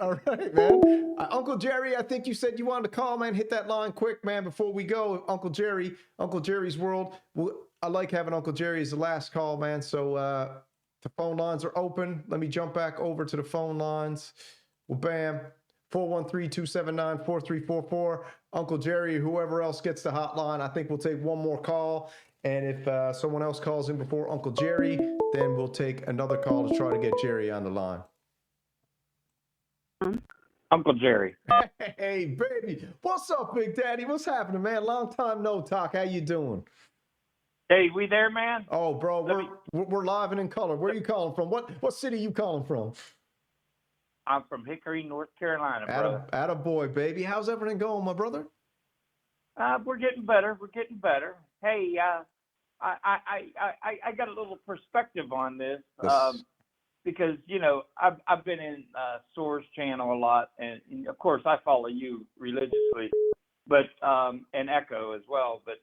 All right, man. Uncle Jerry, I think you said you wanted to call, man. Hit that line quick, man, before we go. Uncle Jerry, Uncle Jerry's world. I like having Uncle Jerry as the last call, man. So the phone lines are open. Let me jump back over to the phone lines. Well, bam. 413-279-4344. Uncle Jerry, whoever else gets the hotline, I think we'll take one more call. And if someone else calls in before Uncle Jerry, then we'll take another call to try to get Jerry on the line. Uncle Jerry. Hey, baby. What's up, Big Daddy? What's happening, man? Long time no talk. How you doing? Hey, we there, man? Oh, bro, we're live and in color. Where are you calling from? What city you calling from? I'm from Hickory, North Carolina, brother. Atta boy, baby. How's everything going, my brother? We're getting better. We're getting better. Hey, I got a little perspective on this This, because I've been in Source Channel a lot, and of course I follow you religiously, but and Echo as well. But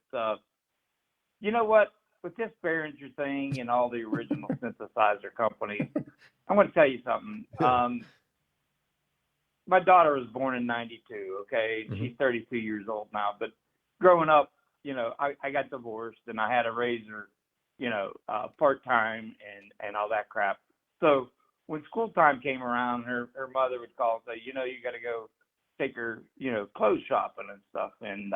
you know what? With this Behringer thing and all the original synthesizer companies, I'm going to tell you something. My daughter was born in '92. Okay, she's 32 years old now. But growing up, I got divorced and I had to raise her, part time and all that crap. So when school time came around, her mother would call and say, you got to go take her, clothes shopping and stuff. And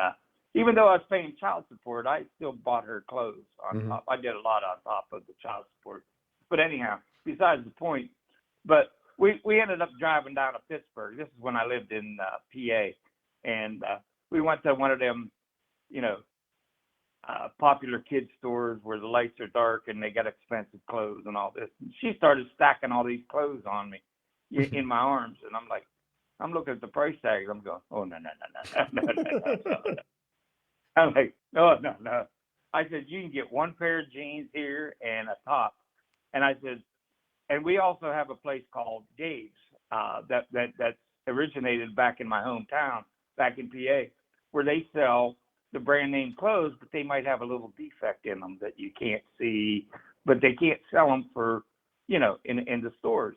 even though I was paying child support, I still bought her clothes on top. I did a lot on top of the child support. But anyhow, besides the point. But we ended up driving down to Pittsburgh. This is when I lived in PA, and we went to one of them, popular kids stores where the lights are dark and they got expensive clothes and all this. And she started stacking all these clothes on me in my arms, and I'm looking at the price tag. I'm going, oh no. I'm like, no. I said, you can get one pair of jeans here and a top, and I said. And we also have a place called Gabe's that originated back in my hometown, back in PA, where they sell the brand name clothes, but they might have a little defect in them that you can't see, but they can't sell them for, in the stores.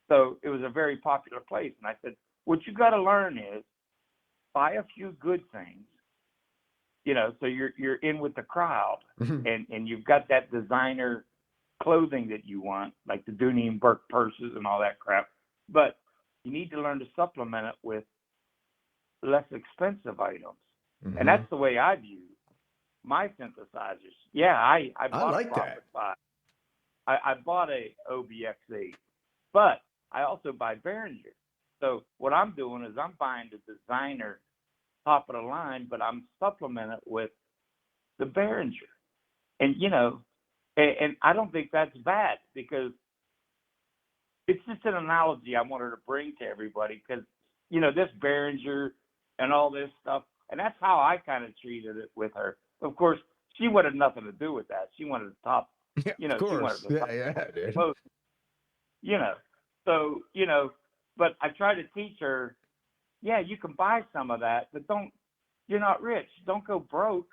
So it was a very popular place. And I said, what you got to learn is buy a few good things, so you're in with the crowd, and you've got that designer clothing that you want, like the Dooney and Burke purses and all that crap. But you need to learn to supplement it with less expensive items. And that's the way I view my synthesizers. Yeah, I bought like a Prophet 5. I bought a OBX8, but I also buy Behringer. So what I'm doing is I'm buying the designer top of the line, but I'm supplementing it with the Behringer. And, and I don't think that's bad, because it's just an analogy I wanted to bring to everybody, because, this Behringer and all this stuff, and that's how I kind of treated it with her. Of course, she wanted nothing to do with that. She wanted the top, Yeah, she of course. wanted the top. Dude. Clothes, So, but I try to teach her, yeah, you can buy some of that, but you're not rich. Don't go broke,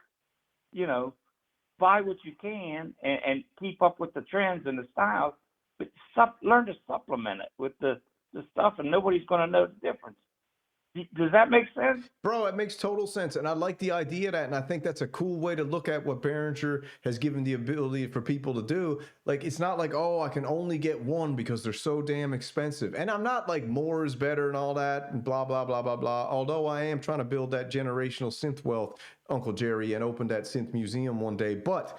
buy what you can and keep up with the trends and the styles, but learn to supplement it with the stuff, and nobody's going to know the difference. Does that make sense? Bro, it makes total sense. And I like the idea of that. And I think that's a cool way to look at what Behringer has given the ability for people to do. Like, it's not like, oh, I can only get one because they're so damn expensive. And I'm not like more is better and all that and blah, blah, blah, blah, blah. Although I am trying to build that generational synth wealth, Uncle Jerry, and open that synth museum one day. But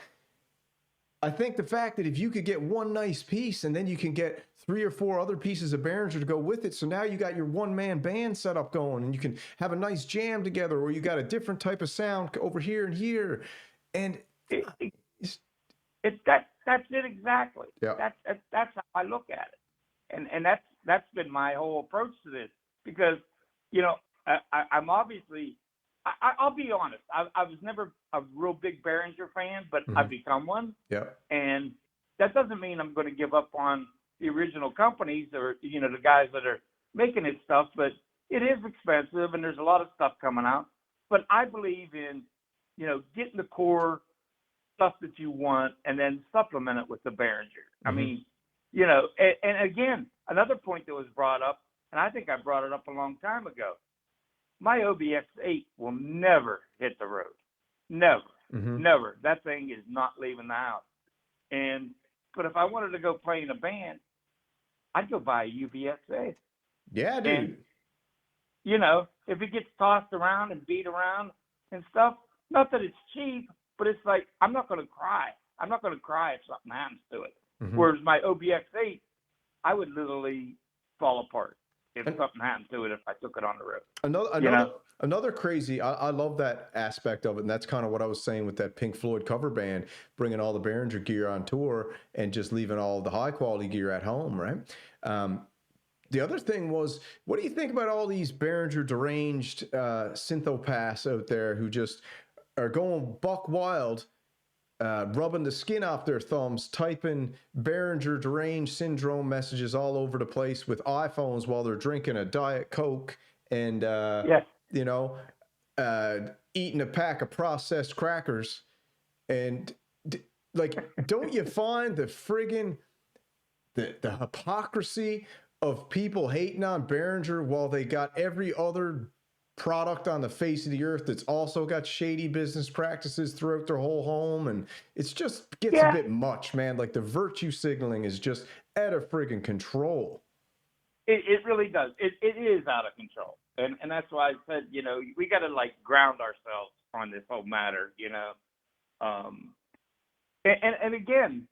I think the fact that if you could get one nice piece and then you can get 3 or 4 other pieces of Behringer to go with it, so now you got your one-man band set up going, and you can have a nice jam together, or you got a different type of sound over here and here, and that's it exactly. Yeah. That's how I look at it, and that's been my whole approach to this, because I'm obviously. I'll be honest. I was never a real big Behringer fan, but I've become one. Yeah. And that doesn't mean I'm going to give up on the original companies or the guys that are making it stuff. But it is expensive, and there's a lot of stuff coming out. But I believe in getting the core stuff that you want and then supplement it with the Behringer. I mean, and again, another point that was brought up. and I think I brought it up a long time ago. My OBX8 will never hit the road. Never, Mm-hmm. never. That thing is not leaving the house. But if I wanted to go play in a band, I'd go buy a UBX8. Yeah, And dude. if it gets tossed around and beat around and stuff, not that it's cheap, but it's like I'm not going to cry. I'm not going to cry if something happens to it. Mm-hmm. Whereas my OBX8, I would literally fall apart if something happened to it if I took it on the road. Another crazy. I love that aspect of it, and that's kind of what I was saying with that Pink Floyd cover band, bringing all the Behringer gear on tour and just leaving all the high quality gear at home, right? The other thing was, what do you think about all these Behringer deranged synthopaths out there who just are going buck wild, rubbing the skin off their thumbs, typing Behringer deranged syndrome messages all over the place with iPhones while they're drinking a Diet Coke and, Yes. eating a pack of processed crackers. And don't you find the friggin' the hypocrisy of people hating on Behringer while they got every other product on the face of the earth that's also got shady business practices throughout their whole home? And it's just gets a bit much, man. Like the virtue signaling is just out of friggin' control. It really does. It is out of control. And that's why I said, we got to ground ourselves on this whole matter, And again,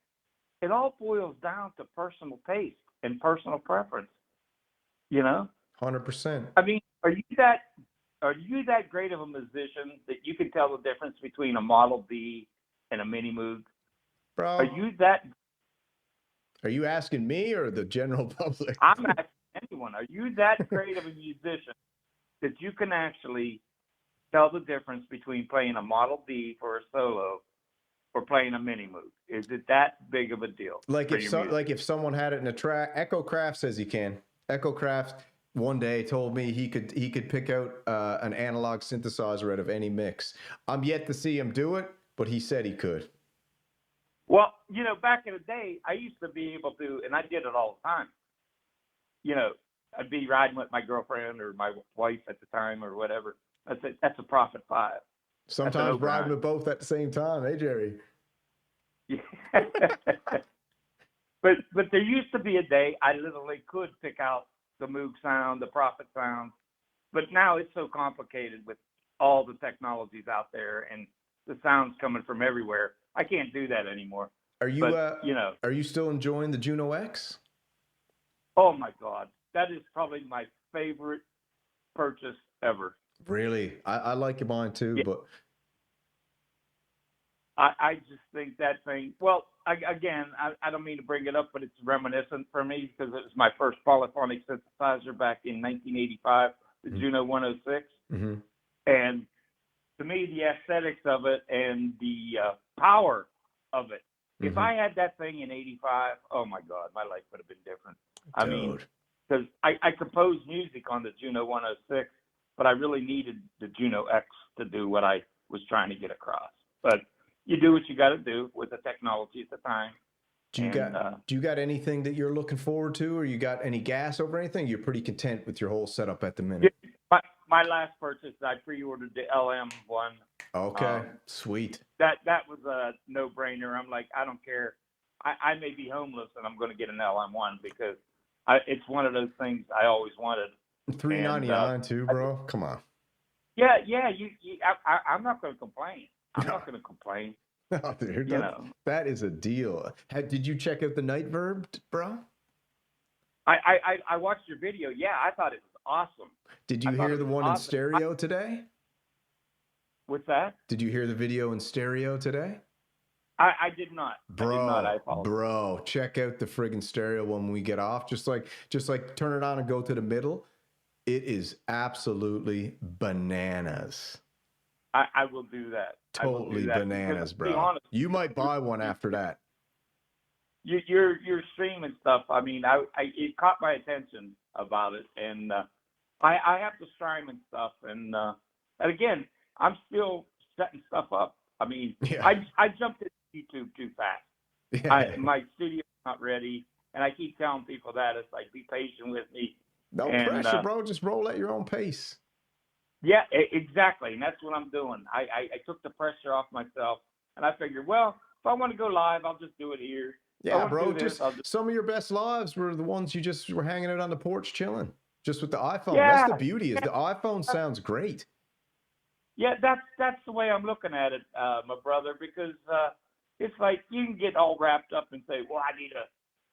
it all boils down to personal taste and personal preference, 100%. I mean, are you that great of a musician that you can tell the difference between a Model B and a Mini Moog? Bro, are you asking me or the general public? I'm asking anyone. Are you that great of a musician that you can actually tell the difference between playing a Model B for a solo or playing a Mini Moog? Is it that big of a deal? Like if someone had it in a track, Echo Craft says he can. Echo Craft one day told me he could pick out an analog synthesizer out of any mix. I'm yet to see him do it, but he said he could. Well, back in the day, I used to be able to, and I did it all the time. I'd be riding with my girlfriend or my wife at the time or whatever. That's a Prophet 5. Sometimes riding with both at the same time, hey Jerry. Yeah. but there used to be a day I literally could pick out the Moog sound, the Prophet sound, but now it's so complicated with all the technologies out there and the sounds coming from everywhere. I can't do that anymore. Are you still enjoying the Juno X? Oh my God, that is probably my favorite purchase ever. Really, I like mine too, yeah. But I just think that thing. Well, I don't mean to bring it up, but it's reminiscent for me because it was my first polyphonic synthesizer back in 1985, the Juno 106, and to me, the aesthetics of it and the power of it. If I had that thing in '85, oh my God, my life would have been different. I mean, because I composed music on the Juno 106, but I really needed the Juno X to do what I was trying to get across. But you do what you got to do with the technology at the time. Do you got anything that you're looking forward to, or you got any gas over anything? You're pretty content with your whole setup at the minute. My last purchase, I pre-ordered the LM1. Okay, sweet. That was a no-brainer. I'm like, I don't care. I may be homeless, and I'm going to get an LM1 because it's one of those things I always wanted. $399 too, bro. Come on. Yeah. I'm not going to complain. I'm not going to complain. No, dude, that is a deal. Did you check out the Night Verb, bro? I watched your video. Yeah, I thought it was awesome. Did you hear the one in stereo today? What's that? Did you hear the video in stereo today? I did not. Bro, check out the friggin' stereo when we get off. Just like turn it on and go to the middle. It is absolutely bananas. I will do that. Totally bananas, bro. Honest, you might buy one after that. Your streaming stuff. I mean, it caught my attention about it, and I have to stream and stuff, and again, I'm still setting stuff up. I mean, yeah. I jumped into YouTube too fast. Yeah. My studio's not ready, and I keep telling people that. It's like, be patient with me. No And pressure, bro. Just roll at your own pace. yeah, exactly. And that's what I'm doing. I took the pressure off myself, and I figured, well, if I want to go live, I'll just do it here. If I Yeah, want to bro. do this, Just I'll just some of your best lives were the ones you just were hanging out on the porch chilling, just with the iPhone. That's yeah, the beauty is yeah, the iPhone sounds great. yeah. That's the way I'm looking at it, my brother, because it's like you can get all wrapped up and say, well,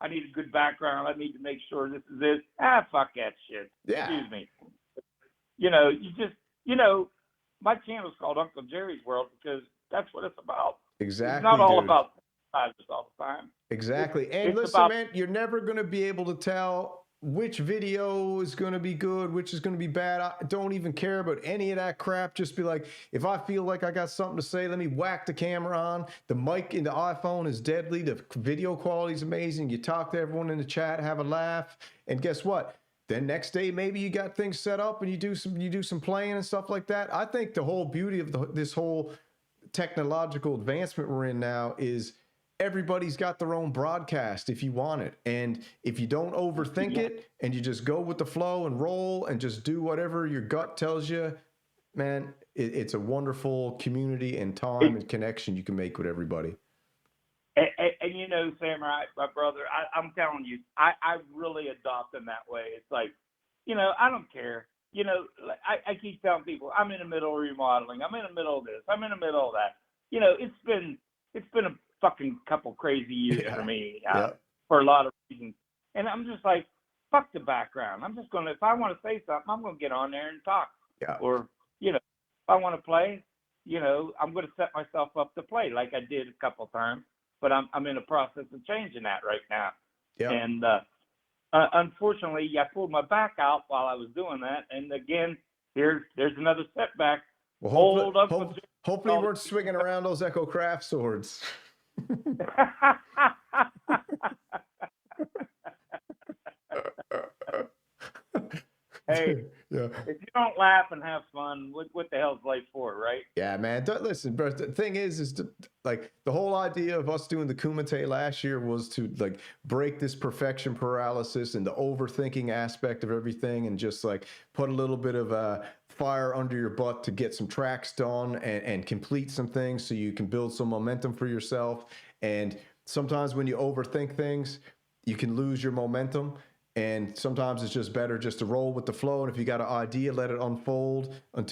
I need a good background. I need to make sure this is it. Ah, fuck that shit. Yeah, Excuse me. You just, you know, my channel's called Uncle Jerry's World because that's what it's about. It's not exactly, all dude. about sizes all the time. Exactly. And It's listen, about man, you're never going to be able to tell which video is going to be good, which is going to be bad. I don't even care about any of that crap. Just be like, if I feel like I got something to say, let me whack the camera on. The mic in the iPhone is deadly. The video quality is amazing. You talk to everyone in the chat, have a laugh. And guess what? Then next day, maybe you got things set up and you do some playing and stuff like that. I think the whole beauty of this whole technological advancement we're in now is everybody's got their own broadcast if you want it. And if you don't overthink it and you just go with the flow and roll and just do whatever your gut tells you, man, it's a wonderful community and time and connection you can make with everybody. and you know, Samurai, my brother, I'm telling you, I really adopt them that way. It's like, you know, I don't care. You know, I keep telling people I'm in the middle of remodeling. I'm in the middle of this. I'm in the middle of that. You know, it's been a fucking couple crazy years for me for a lot of reasons. And I'm just like, fuck the background. I'm just gonna, if I want to say something, I'm gonna get on there and talk. Yeah. Or, you know, if I want to play, you know, I'm gonna set myself up to play like I did a couple times. But I'm in the process of changing that right now. Yeah. And unfortunately, I pulled my back out while I was doing that, and again, there's another setback. Well, hopefully you weren't swinging around those Echo Craft swords. Hey, yeah. If you don't laugh and have fun, what the hell's life for, right? Yeah, man. Listen, bro. The thing is like the whole idea of us doing the Kumite last year was to like break this perfection paralysis and the overthinking aspect of everything, and just like put a little bit of fire under your butt to get some tracks done and complete some things so you can build some momentum for yourself. And sometimes when you overthink things, you can lose your momentum. And sometimes it's just better just to roll with the flow. And if you got an idea, let it unfold and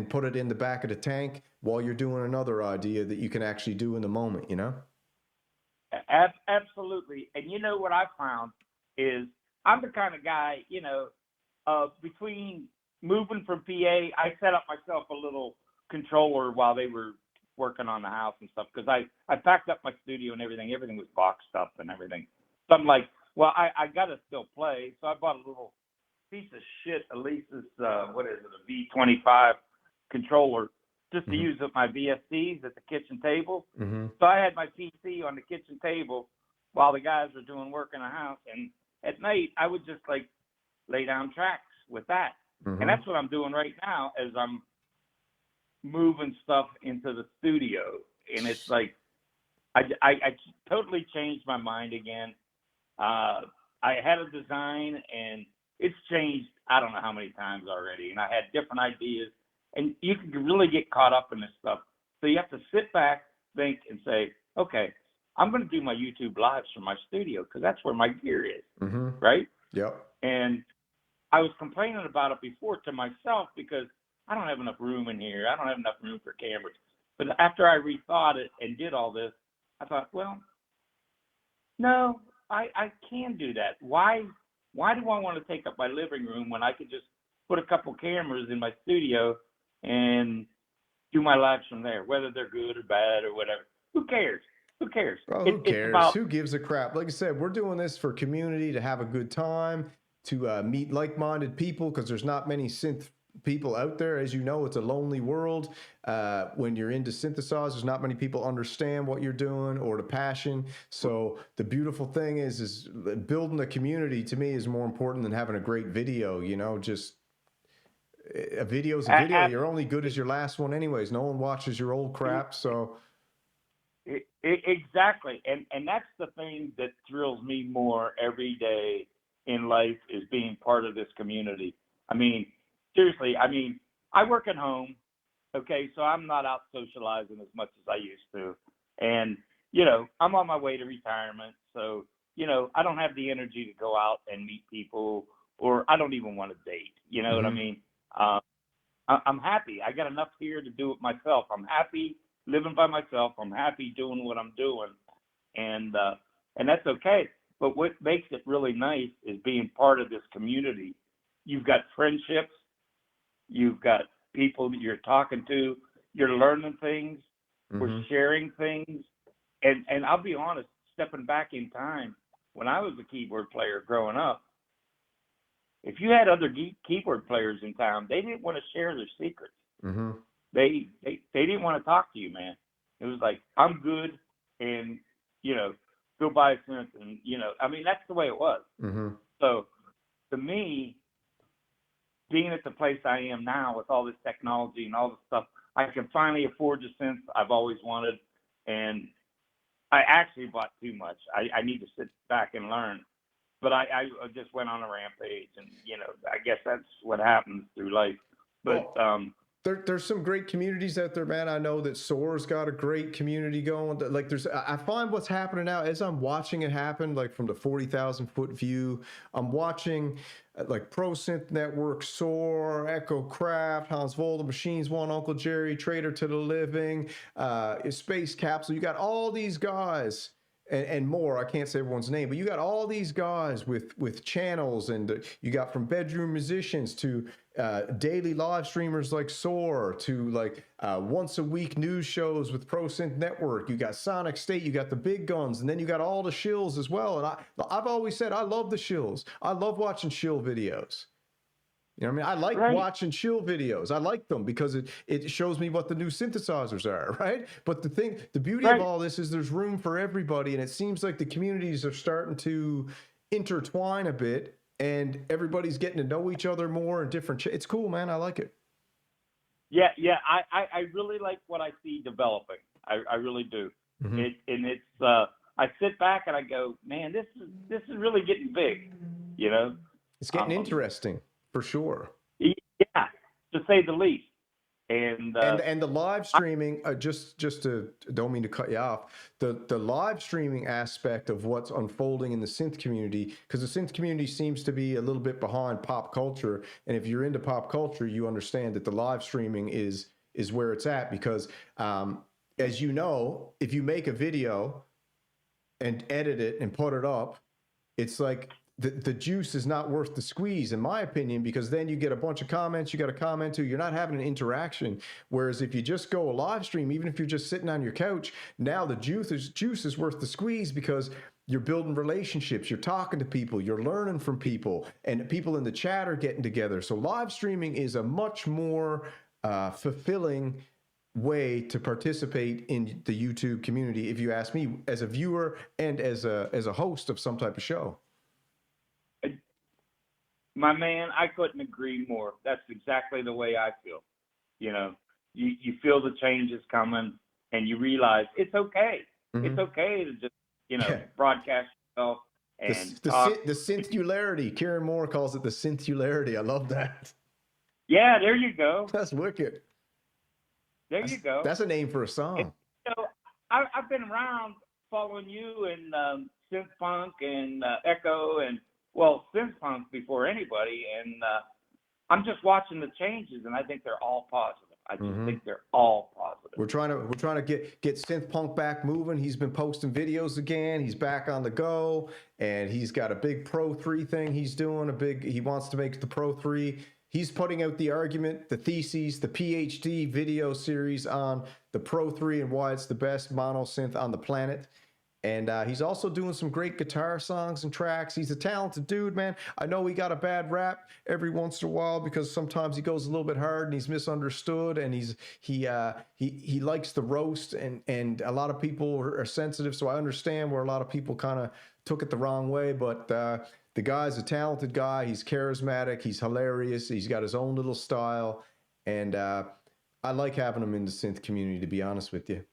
put it in the back of the tank while you're doing another idea that you can actually do in the moment, you know? Absolutely. And you know what I found is I'm the kind of guy, you know, between moving from PA, I set up myself a little controller while they were working on the house and stuff, because I packed up my studio and everything. Everything was boxed up and everything. So I'm like, well, I got to still play. So I bought a little piece of shit, Elise's, what is it, a V25 controller, just to use with my VSDs at the kitchen table. So I had my PC on the kitchen table while the guys were doing work in the house. And at night, I would just like lay down tracks with that. And that's what I'm doing right now as I'm moving stuff into the studio. And it's like, I totally changed my mind again. I had a design and it's changed I don't know how many times already, and I had different ideas, and you can really get caught up in this stuff. So you have to sit back, think, and say, okay, I'm going to do my YouTube lives from my studio because that's where my gear is, right? Yep. And I was complaining about it before to myself because I don't have enough room in here. I don't have enough room for cameras. But after I rethought it and did all this, I thought, well, no, I can do that. Why do I want to take up my living room when I could just put a couple cameras in my studio and do my lives from there, whether they're good or bad or whatever? Who cares? Who cares? Bro, who cares? Who gives a crap? Like I said, we're doing this for community, to have a good time, to meet like-minded people, because there's not many synth people out there. As you know, it's a lonely world. When you're into synthesizers, there's not many people understand what you're doing or the passion. So the beautiful thing is building a community, to me, is more important than having a great video. You know, just a video's a video. You're only good as your last one anyways. No one watches your old crap. So exactly. And that's the thing that thrills me more every day in life is being part of this community. I mean, seriously, I mean, I work at home, okay, so I'm not out socializing as much as I used to. And, you know, I'm on my way to retirement, so, you know, I don't have the energy to go out and meet people, or I don't even want to date, you know what I Hmm. mean? I'm happy. I got enough here to do it myself. I'm happy living by myself. I'm happy doing what I'm doing, and that's okay. But what makes it really nice is being part of this community. You've got friendships, you've got people that you're talking to, you're learning things, we're Hmm. sharing things, and I'll be honest, stepping back in time, when I was a keyboard player growing up, if you had other keyboard players in town, they didn't want to share their secrets. Hmm. They didn't want to talk to you, man. It was like, I'm good, and you know, go buy a synth, and you know, I mean, that's the way it was. Hmm. So to me, being at the place I am now with all this technology and all this stuff, I can finally afford the synth I've always wanted, and I actually bought too much. I need to sit back and learn. But I just went on a rampage, and you know, I guess that's what happens through life. But Well, there's some great communities out there, man. I know that Soar's got a great community going. Like, I find what's happening now as I'm watching it happen, like from the 40,000 foot view. I'm watching like Pro Synth Network, Soar, Echo Craft, Hans Volta, Machines One, Uncle Jerry, Trader to the Living, Space Capsule. You got all these guys and more. I can't say everyone's name, but you got all these guys with channels, and you got from bedroom musicians to daily live streamers like Soar to like once a week news shows with Pro Synth Network. You got Sonic State, you got the big guns, and then you got all the shills as well. And I've always said I love the shills. I love watching shill videos. You know what I mean? I like right, watching chill videos. I like them because it shows me what the new synthesizers are, right? But the beauty of right. all this is there's room for everybody, and it seems like the communities are starting to intertwine a bit, and everybody's getting to know each other more and different. It's cool, man. I like it. Yeah, yeah. I really like what I see developing. I really do. Hmm. And it's I sit back and I go, man, this is really getting big, you know. It's getting Um, interesting for sure. yeah, to say the least. And And the live streaming, just to, don't mean to cut you off, the live streaming aspect of what's unfolding in the synth community, because the synth community seems to be a little bit behind pop culture, and if you're into pop culture, you understand that the live streaming is where it's at, because as you know, if you make a video and edit it and put it up, it's like the juice is not worth the squeeze, in my opinion, because then you get a bunch of comments, you got to comment to, you're not having an interaction. Whereas if you just go a live stream, even if you're just sitting on your couch, now the juice is worth the squeeze, because you're building relationships, you're talking to people, you're learning from people, and people in the chat are getting together. So live streaming is a much more fulfilling way to participate in the YouTube community, if you ask me, as a viewer and as a host of some type of show. my man, I couldn't agree more. That's exactly the way I feel. You know, you feel the changes coming, and you realize it's okay. It's Mm-hmm. okay to just, you know, Yeah. broadcast yourself The and the talk. the synthularity. Kieran Moore calls it the synthularity. I love that. Yeah, there you go. That's wicked. There you go. That's a name for a And, song. you know, I've been around following you and synth punk and echo and well synth punk before anybody, and I'm just watching the changes, and I think they're all positive. I just Mm-hmm. think they're all positive. We're trying to get synth punk back moving. He's been posting videos again. He's back on the go, and he's got a big Pro 3 thing he's doing. He wants to make the Pro 3. He's putting out the argument, the theses, the PhD video series on the Pro 3 and why it's the best mono synth on the planet. And he's also doing some great guitar songs and tracks. He's a talented dude, man. I know he got a bad rap every once in a while because sometimes he goes a little bit hard and he's misunderstood, and he likes the roast, and a lot of people are sensitive. So I understand where a lot of people kind of took it the wrong way. But the guy's a talented guy. He's charismatic. He's hilarious. He's got his own little style, and I like having him in the synth community, to be honest with you.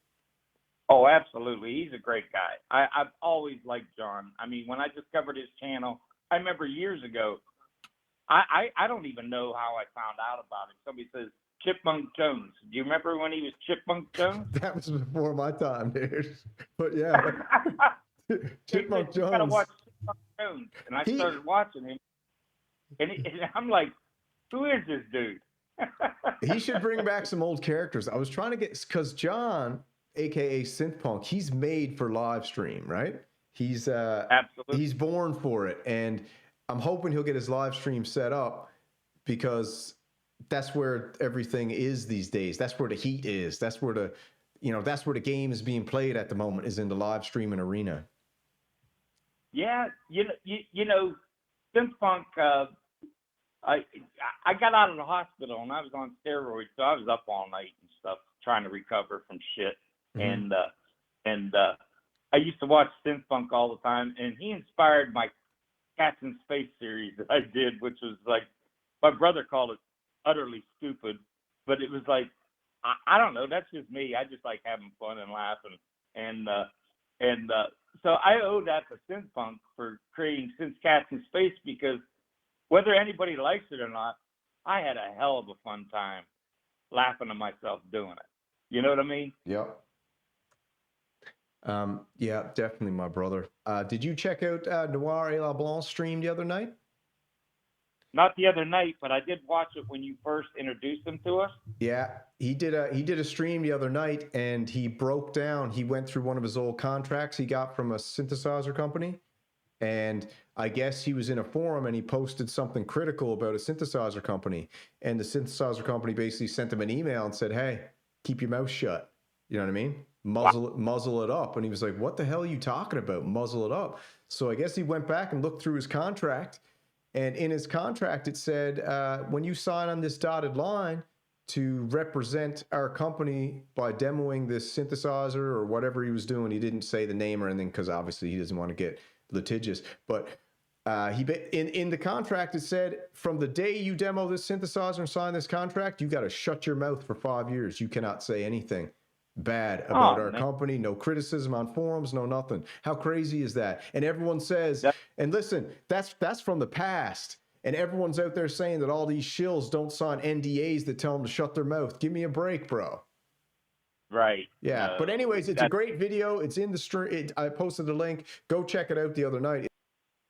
Oh, absolutely. He's a great guy. I've always liked John. I mean, when I discovered his channel, I remember years ago. I don't even know how I found out about him. Somebody says Chipmunk Jones. Do you remember when he was Chipmunk Jones? That was before my time, dude. But yeah, They said, Chipmunk you gotta Jones. watch Chipmunk Jones, and I He started watching him, and I'm like, who is this dude? he should bring back some old characters. I was trying to get because John, aka Synthpunk, he's made for live stream, right? Absolutely. He's born for it, and I'm hoping he'll get his live stream set up because that's where everything is these days. That's where the heat is. That's where that's where the game is being played at the moment, is in the live streaming arena. Yeah, you know, Synthpunk. I got out of the hospital and I was on steroids, so I was up all night and stuff trying to recover from shit. Mhm. And I used to watch Synthpunk all the time, and he inspired my Cats in Space series that I did, which was like, my brother called it utterly stupid, but it was like, I don't know, that's just me. I just like having fun and laughing, and so I owe that to Synthpunk for creating Synth Cats in Space, because whether anybody likes it or not, I had a hell of a fun time laughing at myself doing it. You know what I mean? Yep. Yeah, definitely, my brother. Did you check out Noir et La Blanc stream the other night? Not the other night, but I did watch it when you first introduced them to us. Yeah, he did a stream the other night, and he broke down. He went through one of his old contracts he got from a synthesizer company, and I guess he was in a forum and he posted something critical about a synthesizer company, and the synthesizer company basically sent him an email and said, "Hey, keep your mouth shut." You know what I mean? Muzzle it up. And he was like, "What the hell are you talking about? Muzzle it up." So I guess he went back and looked through his contract, and in his contract it said, when you sign on this dotted line to represent our company by demoing this synthesizer or whatever he was doing, he didn't say the name or anything because obviously he doesn't want to get litigious, but in the contract it said, from the day you demo this synthesizer and sign this contract, you got to shut your mouth for 5 years. You cannot say anything bad about our company, no criticism on forums, no nothing. How crazy is that? And everyone says, and listen, that's from the past, and everyone's out there saying that all these shills don't sign NDAs that tell them to shut their mouth. Give me a break, bro. Right. Yeah. But anyways, it's a great video. It's in the stream. I posted the link. Go check it out the other night.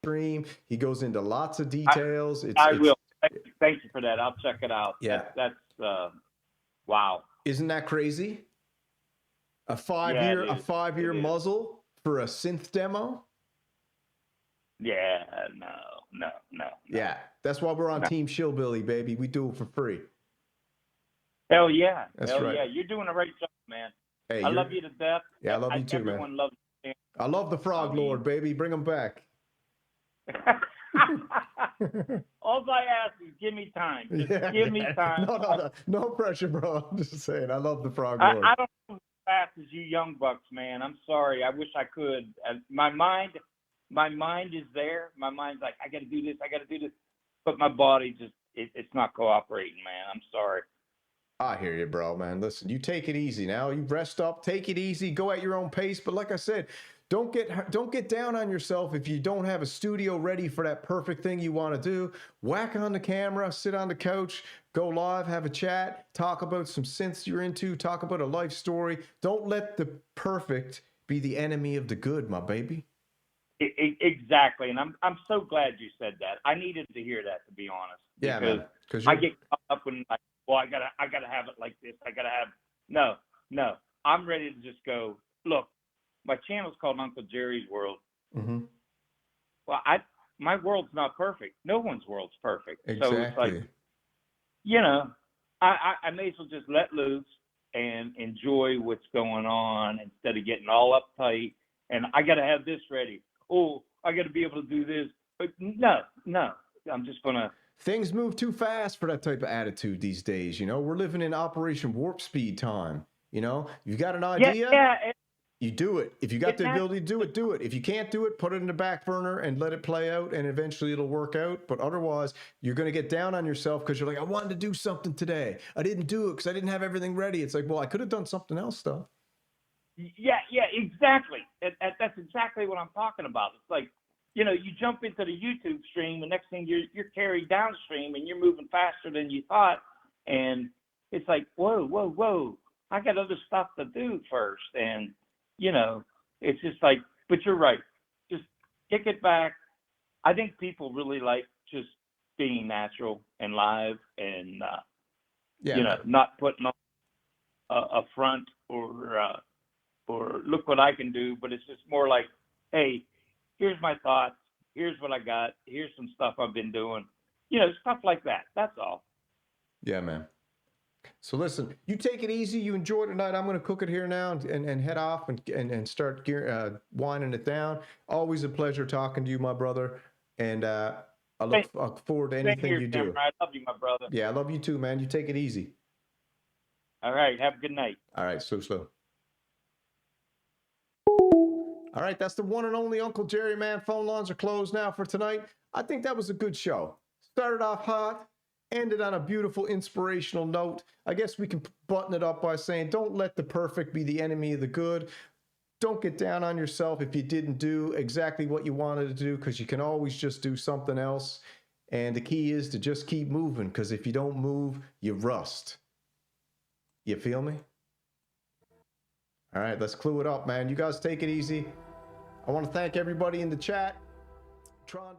Stream. He goes into lots of details. I will. Thank you for that. I'll check it out. Yeah. That's wow. Isn't that crazy? A 5 year muzzle for a synth demo? Yeah, no. Yeah, that's why we're on Team Shillbilly, baby. We do it for free. Hell yeah. That's Hell right. yeah. You're doing a great job, man. Hey, I love you to death. Yeah, I love you too, everyone man. Loves you. I love the Frog Lord, baby. Bring him back. All I ask is give me time. Just give me time. No pressure, bro. I'm just saying, I love the Frog Lord. I don't move as fast as you young bucks, man. I'm sorry. I wish I could. My mind is there. My mind's like, I got to do this. But my body just, it's not cooperating, man. I'm sorry. I hear you, bro, man. Listen, you take it easy now. You rest up, take it easy, go at your own pace. But like I said, don't get down on yourself if you don't have a studio ready for that perfect thing you want to do. Whack on the camera, sit on the couch, go live, have a chat, talk about some synths you're into, talk about a life story. Don't let the perfect be the enemy of the good, my baby. Exactly, and I'm so glad you said that. I needed to hear that, to be honest. Yeah, man. Because I get caught up in like, well, I gotta have it like this. I gotta have no. I'm ready to just go. Look, my channel's called Uncle Jerry's World. Mm-hmm. Well, my world's not perfect. No one's world's perfect. Exactly. So it's like, I may as well just let loose and enjoy what's going on instead of getting all uptight. And I got to have this ready. Oh, I got to be able to do this. But no. I'm just going to. Things move too fast for that type of attitude these days. We're living in Operation Warp Speed time. You got an idea? Yeah. You do it. If you got the ability to do it, do it. If you can't do it, put it in the back burner and let it play out, and eventually it'll work out. But otherwise, you're going to get down on yourself because you're like, I wanted to do something today. I didn't do it because I didn't have everything ready. It's like, well, I could have done something else, though. Yeah, exactly. That's exactly what I'm talking about. It's like, you jump into the YouTube stream, the next thing you're carried downstream and you're moving faster than you thought, and it's like, whoa, whoa, whoa, I got other stuff to do first, and it's just like, but you're right, just kick it back. I think people really like just being natural and live, and Yeah, man. not putting on a front or look what I can do, but it's just more like, hey, here's my thoughts, here's what I got, here's some stuff I've been doing, stuff like that. That's all. Yeah, man. So listen, you take it easy. You enjoy tonight. I'm going to cook it here now and head off and start winding it down. Always a pleasure talking to you, my brother. And I look forward to Same anything here, you Tim. do. I love you, my brother. Yeah, I love you too, man. You take it easy. All right, have a good night. All right, slow. All right, that's the one and only Uncle Jerry, man. Phone lines are closed now for tonight. I think that was a good show. Started off hot, ended on a beautiful inspirational note. I guess we can button it up by saying, don't let the perfect be the enemy of the good. Don't get down on yourself if you didn't do exactly what you wanted to do, because you can always just do something else. And the key is to just keep moving, because if you don't move, you rust. You feel me? All right, let's clue it up, man. You guys take it easy. I want to thank everybody in the chat. Tron.